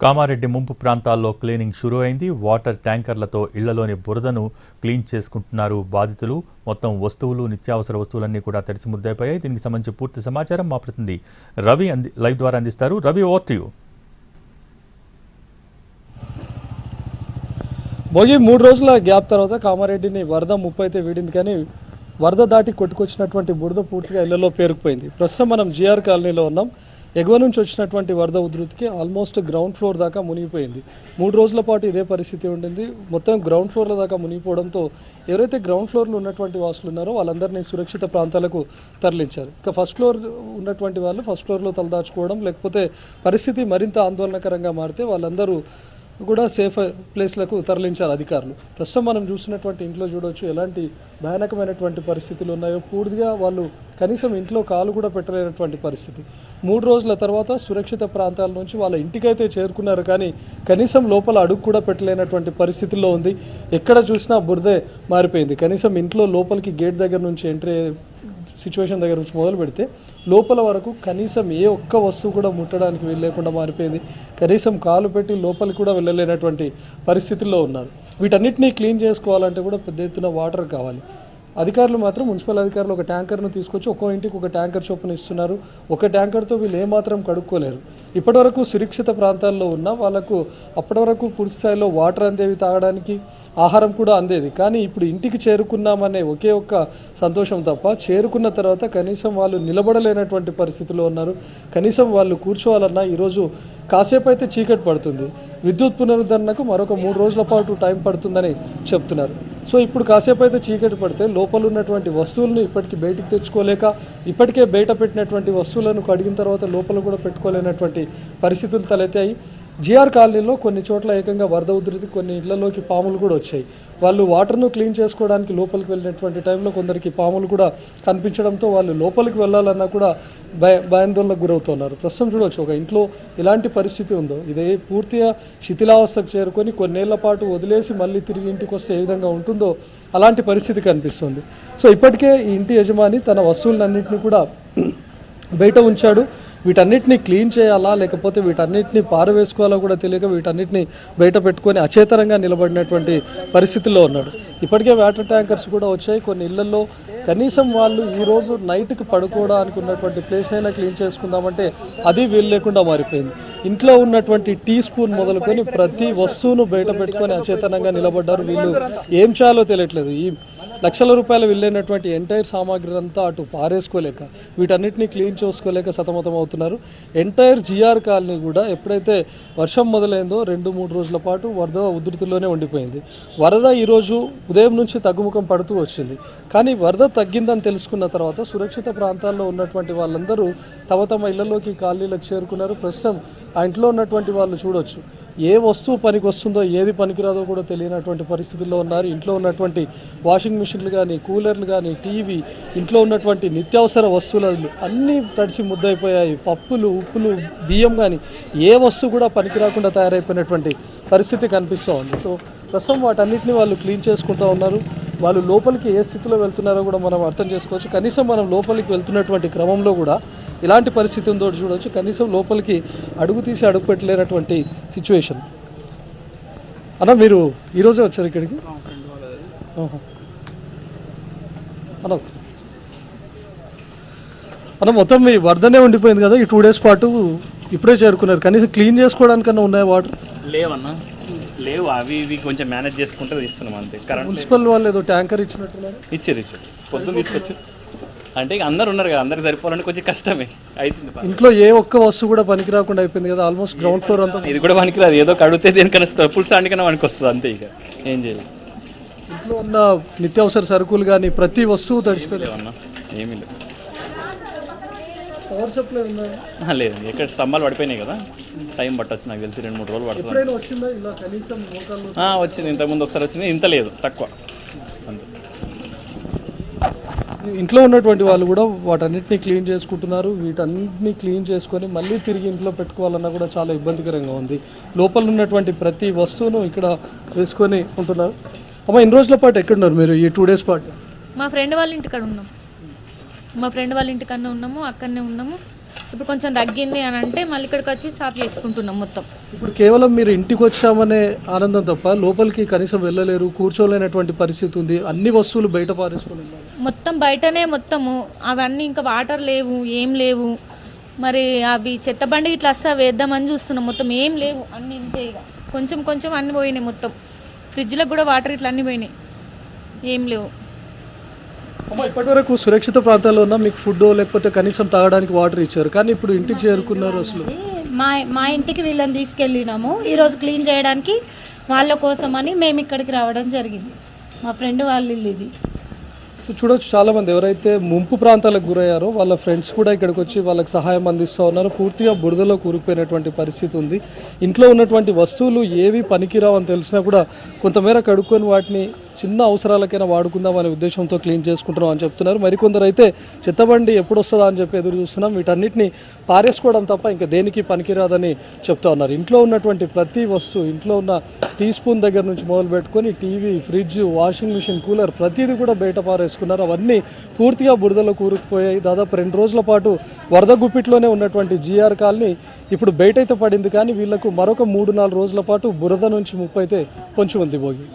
కామారెడ్డి ముంపు ప్రాంతాల్లో క్లీనింగ్ షురూ అయింది. వాటర్ ట్యాంకర్లతో ఇళ్లలోని బురదను క్లీన్ చేసుకుంటున్నారు బాధితులు. మొత్తం వస్తువులు, నిత్యావసర వస్తువులన్నీ కూడా తడిసి ముద్దైపోయాయి. దీనికి సంబంధించి పూర్తి సమాచారం మా ప్రతినిధి రవి లైవ్ ద్వారా అందిస్తారు. Ravi, over to you. Bhogi 3 రోజుల గ్యాప్ తర్వాత కామారెడ్డిని వరద ముప్పు అయితే వీడింది, కానీ వరద దాటి కొట్టుకొచ్చినటువంటి బురద పూర్తిగా ఇళ్లలో పేరుకుపోయింది. ప్రస్తుతం మనం జిఆర్ కాలనీలో ఉన్నాం. ఎగువ నుంచి వచ్చినటువంటి వరద ఉధృతికి ఆల్మోస్ట్ గ్రౌండ్ ఫ్లోర్ దాకా మునిగిపోయింది. 3 రోజుల పాటు ఇదే పరిస్థితి ఉండింది. మొత్తం గ్రౌండ్ ఫ్లోర్ల దాకా మునిగిపోవడంతో ఎవరైతే గ్రౌండ్ ఫ్లోర్లో ఉన్నటువంటి వాసులు ఉన్నారో వాళ్ళందరినీ సురక్షిత ప్రాంతాలకు తరలించారు. ఇక ఫస్ట్ ఫ్లోర్ ఉన్నటువంటి వాళ్ళు ఫస్ట్ ఫ్లోర్లో తలదాచుకోవడం, లేకపోతే పరిస్థితి మరింత ఆందోళనకరంగా మారితే వాళ్ళందరూ కూడా సేఫ్ ప్లేస్లకు తరలించారు అధికారులు. ప్రస్తుతం మనం చూసినటువంటి ఇంట్లో చూడవచ్చు ఎలాంటి భయానకమైనటువంటి పరిస్థితులు ఉన్నాయో. పూర్తిగా వాళ్ళు కనీసం ఇంట్లో కాలు కూడా పెట్టలేనటువంటి పరిస్థితి. 3 రోజుల తర్వాత సురక్షిత ప్రాంతాల నుంచి వాళ్ళ ఇంటికైతే చేరుకున్నారు, కానీ కనీసం లోపల అడుగు కూడా పెట్టలేనటువంటి పరిస్థితుల్లో ఉంది. ఎక్కడ చూసినా బురదే మారిపోయింది. కనీసం ఇంట్లో లోపలికి గేట్ దగ్గర నుంచి ఎంట్రీ సిచ్యువేషన్ దగ్గర నుంచి మొదలు పెడితే లోపల వరకు కనీసం ఏ ఒక్క వస్తువు కూడా ముట్టడానికి వీల్లేకుండా మారిపోయింది. కనీసం కాలు పెట్టి లోపలికి కూడా వెళ్ళలేనటువంటి పరిస్థితుల్లో ఉన్నారు. వీటన్నిటినీ క్లీన్ చేసుకోవాలంటే కూడా పెద్ద ఎత్తున వాటర్ కావాలి. అధికారులు మాత్రం, మున్సిపల్ అధికారులు ఒక ట్యాంకర్ను తీసుకొచ్చి ఒక్కో ఇంటికి ఒక ట్యాంకర్ చొప్పున ఇస్తున్నారు. ఒక ట్యాంకర్తో వీళ్ళు ఏమాత్రం కడుక్కోలేరు. ఇప్పటివరకు సురక్షిత ప్రాంతాల్లో ఉన్న వాళ్ళకు అప్పటి వరకు పూర్తి స్థాయిలో వాటర్ అందేవి, తాగడానికి ఆహారం కూడా అందేది. కానీ ఇప్పుడు ఇంటికి చేరుకున్నామనే ఒకే ఒక్క సంతోషం తప్ప చేరుకున్న తర్వాత కనీసం వాళ్ళు నిలబడలేనటువంటి పరిస్థితిలో ఉన్నారు. కనీసం వాళ్ళు కూర్చోవాలన్నా ఈరోజు కాసేపు అయితే చీకటి పడుతుంది. విద్యుత్ పునరుద్ధరణకు మరొక 3 రోజుల పాటు టైం పడుతుందని చెప్తున్నారు. సో ఇప్పుడు కాసేపు అయితే చీకటి పడితే లోపల ఉన్నటువంటి వస్తువులను ఇప్పటికీ బయటికి తెచ్చుకోలేక, ఇప్పటికే బయట పెట్టినటువంటి వస్తువులను కడిగిన తర్వాత లోపల కూడా పెట్టుకోలేనటువంటి పరిస్థితులు తలెత్తాయి. జిఆర్ కాలనీలో కొన్ని చోట్ల ఏకంగా వరద ఉధృతి, కొన్ని ఇళ్లలోకి పాములు కూడా వచ్చాయి. వాళ్ళు వాటర్ను క్లీన్ చేసుకోవడానికి లోపలికి వెళ్ళినటువంటి టైంలో కొందరికి పాములు కూడా కనిపించడంతో వాళ్ళు లోపలికి వెళ్ళాలన్నా కూడా భయాందోళనకు గురవుతున్నారు. ప్రస్తుతం చూడవచ్చు ఒక ఇంట్లో ఎలాంటి పరిస్థితి ఉందో. ఇదే పూర్తిగా శిథిలావస్థకు చేరుకొని కొన్నేళ్ల పాటు వదిలేసి మళ్ళీ తిరిగి ఇంటికి వస్తే ఏ విధంగా ఉంటుందో అలాంటి పరిస్థితి కనిపిస్తుంది. సో ఇప్పటికే ఈ ఇంటి యజమాని తన వస్తువులన్నింటినీ కూడా బయట ఉంచాడు. వీటన్నిటిని క్లీన్ చేయాలా లేకపోతే వీటన్నిటిని పారవేసుకోవాలో కూడా తెలియక వీటన్నిటిని బయట పెట్టుకొని అచేతనంగా నిలబడినటువంటి పరిస్థితుల్లో ఉన్నాడు. ఇప్పటికే వాటర్ ట్యాంకర్స్ కూడా వచ్చాయి. కొన్ని ఇళ్లలో కనీసం వాళ్ళు ఈరోజు నైట్కి పడుకోవడానికి ఉన్నటువంటి ప్లేస్ అయినా క్లీన్ చేసుకుందామంటే అది వీలు లేకుండా మారిపోయింది. ఇంట్లో ఉన్నటువంటి టీ స్పూన్ మొదలుకొని ప్రతి వస్తువును బయట పెట్టుకొని అచేతనంగా నిలబడ్డారు. వీళ్ళు ఏం చేయాలో తెలియట్లేదు. ఈ లక్షల రూపాయలు వెళ్ళినటువంటి ఎంటైర్ సామాగ్రి అంతా అటు పారేసుకోలేక, వీటన్నిటిని క్లీన్ చేసుకోలేక సతమతం అవుతున్నారు. ఎంటైర్ జిఆర్ కాలనీ కూడా ఎప్పుడైతే వర్షం మొదలైందో 2-3 రోజుల పాటు వరద ఉధృతిలోనే ఉండిపోయింది. వరద ఈరోజు ఉదయం నుంచి తగ్గుముఖం పడుతూ వచ్చింది. కానీ వరద తగ్గిందని తెలుసుకున్న తర్వాత సురక్షిత ప్రాంతాల్లో ఉన్నటువంటి వాళ్ళందరూ తమ ఇళ్లలోకి, కాలనీలకు చేరుకున్నారు. ప్రస్తుతం ఆ ఇంట్లో ఉన్నటువంటి వాళ్ళు చూడొచ్చు ఏ వస్తువు పనికి వస్తుందో, ఏది పనికిరాదో కూడా తెలియనటువంటి పరిస్థితుల్లో ఉన్నారు. ఇంట్లో ఉన్నటువంటి వాషింగ్ మిషన్లు కానీ, కూలర్లు కానీ, టీవీ, ఇంట్లో ఉన్నటువంటి నిత్యావసర వస్తువులు అన్నీ తడిసి ముద్దయిపోయాయి. పప్పులు, ఉప్పులు, బియ్యం కానీ ఏ వస్తువు కూడా పనికిరాకుండా తయారైపోయినటువంటి పరిస్థితి కనిపిస్తూ ఉంది. సో ప్రస్తుతం వాటన్నిటిని వాళ్ళు క్లీన్ చేసుకుంటూ ఉన్నారు. వాళ్ళు లోపలికి ఏ స్థితిలో వెళ్తున్నారో కూడా మనం అర్థం చేసుకోవచ్చు. కనీసం మనం లోపలికి వెళ్తున్నటువంటి క్రమంలో కూడా ఇలాంటి పరిస్థితి ఉందో చూడవచ్చు. కనీసం లోపలికి అడుగు తీసి అడుగు పెట్టలేనటువంటి సిచ్యువేషన్. అన్న, మీరు ఈరోజే వచ్చారు ఇక్కడికి? అన్న, మొత్తం మీ వరదనే ఉండిపోయింది కదా ఈ 2 days పాటు. ఇప్పుడే చేరుకున్నారు. కనీసం క్లీన్ చేసుకోవడానికన్నా ఉన్నాయా వాటర్? లేవన్నా, లేవు. అవి ఇవి కొంచెం మేనేజ్ చేసుకుంటే ఇస్తున్నాం అంతే. కరెంట్ మున్సిపల్ వాళ్ళు ఏదో ట్యాంకర్ ఇచ్చినట్టున్నారు. ఇచ్చారు పొద్దున్న తీసుకొచ్చారు. అంటే ఇక అందరు ఉన్నారు కదా, అందరికి సరిపోవాలంటే కొంచెం కష్టమే అవుతుంది. ఇంట్లో ఏ ఒక్క వస్తువు కూడా పనికి రాకుండా అయిపోయింది కదా. ఆల్మోస్ట్ గ్రౌండ్ ఫ్లోర్ అంతా ఇది కూడా పనికిరాదు. ఏదో కడిగితే దేనికన్నా పులుసు అండికన్నా మనకి వస్తుంది అంతే. ఇక ఏం చేయాలి. ఇంట్లో ఉన్న నిత్యావసర సరుకులు కానీ ప్రతి వస్తువు తడిసిపోయావన్నా. ఏమీ లేదు. పవర్ సప్లై ఉందా? లేదు. ఎక్కడ స్తంభాలు పడిపోయినాయి కదా, టైం పట్టొచ్చు. నాకు తెలిసి 2-3 రోజులు పడుతుంది. వచ్చింది ఇంతకుముందు ఒకసారి వచ్చింది. ఇంత లేదు, తక్కువ అంతే. ఇంట్లో ఉన్నటువంటి వాళ్ళు కూడా వాటన్నిటిని క్లీన్ చేసుకుంటున్నారు. వీటన్నిటిని క్లీన్ చేసుకొని మళ్ళీ తిరిగి ఇంట్లో పెట్టుకోవాలన్నా కూడా చాలా ఇబ్బందికరంగా ఉంది. లోపల ఉన్నటువంటి ప్రతి వస్తువును ఇక్కడ వేసుకొని ఉంటున్నారు. అమ్మ, ఎన్ని రోజుల పాటు ఎక్కడున్నారు మీరు ఈ 2 days పాటు? మా ఫ్రెండ్ వాళ్ళ ఇంటికాడ ఉన్నాము. అక్కడనే ఉన్నాము. ఇప్పుడు కొంచెం తగ్గింది అని అంటే మళ్ళీ ఇక్కడికి వచ్చి సాఫ్ చేసుకుంటున్నాం మొత్తం. ఇప్పుడు కేవలం మీరు ఇంటికి వచ్చామనే ఆనందం తప్ప లోపలికి కనీసం వెళ్ళలేరు, కూర్చోలేనటువంటి పరిస్థితి ఉంది, అన్ని వస్తువులు బయట పారేసుకుని ఉన్నారు. మొత్తం బయటనే మొత్తము అవన్నీ ఇంకా వాటర్ లేవు, ఏం లేవు. మరి అవి చెత్త బండి ఇట్లా వస్తా వేద్దామని చూస్తున్నాం, మొత్తం ఏం లేవు, అన్ని ఇంతే ఇక కొంచెం కొంచెం అన్ని పోయినాయి. మొత్తం ఫ్రిడ్జ్లకు కూడా వాటర్ ఇట్లా అన్ని పోయినాయి, ఏం లేవు. ఇప్పటివరకు సురక్షిత ప్రాంతాల్లో ఉన్న మీకు ఫుడ్ లేకపోతే కనీసం తాగడానికి వాటర్ ఇచ్చారు, కానీ ఇప్పుడు ఇంటికి చేరుకున్నారు. అసలు మా ఇంటికి వీళ్ళని తీసుకెళ్ళినాము ఈరోజు క్లీన్ చేయడానికి, వాళ్ళ కోసమని మేము ఇక్కడికి రావడం జరిగింది. మా ఫ్రెండ్ వాళ్ళ ఇల్లు ఇది. చూడొచ్చు, చాలా మంది ఎవరైతే ముంపు ప్రాంతాలకు గురయ్యారో వాళ్ళ ఫ్రెండ్స్ కూడా ఇక్కడికి వచ్చి వాళ్ళకి సహాయం అందిస్తూ ఉన్నారు. పూర్తిగా బురదలో కూరుకుపోయినటువంటి పరిస్థితి ఉంది. ఇంట్లో ఉన్నటువంటి వస్తువులు ఏవి పనికిరావు అని తెలిసినా కూడా కొంతమేర కడుక్కొని వాటిని చిన్న అవసరాలకైనా వాడుకుందాం అనే ఉద్దేశంతో క్లీన్ చేసుకుంటున్నాం అని చెప్తున్నారు. మరికొందరు అయితే చెత్తబండి ఎప్పుడు వస్తుందా అని చెప్పి ఎదురు చూస్తున్నాం, వీటన్నిటిని పారేసుకోవడం తప్ప ఇంకా దేనికి పనికిరాదని చెప్తా ఉన్నారు. ఇంట్లో ఉన్నటువంటి ప్రతి వస్తువు, ఇంట్లో ఉన్న టీ స్పూన్ దగ్గర నుంచి మొదలు పెట్టుకొని TV, fridge, washing machine, cooler ప్రతిదీ కూడా బయట పారేసుకున్నారు. అవన్నీ పూర్తిగా బురదలో కూరుకుపోయాయి. దాదాపు 2 రోజుల పాటు వరద గుప్పిట్లోనే ఉన్నటువంటి జీఆర్ కాలనీ ఇప్పుడు బయట అయితే పడింది, కానీ వీళ్లకు మరొక 3-4 రోజుల పాటు బురద నుంచి ముప్పు అయితే పొంచి ఉంది. భోగి.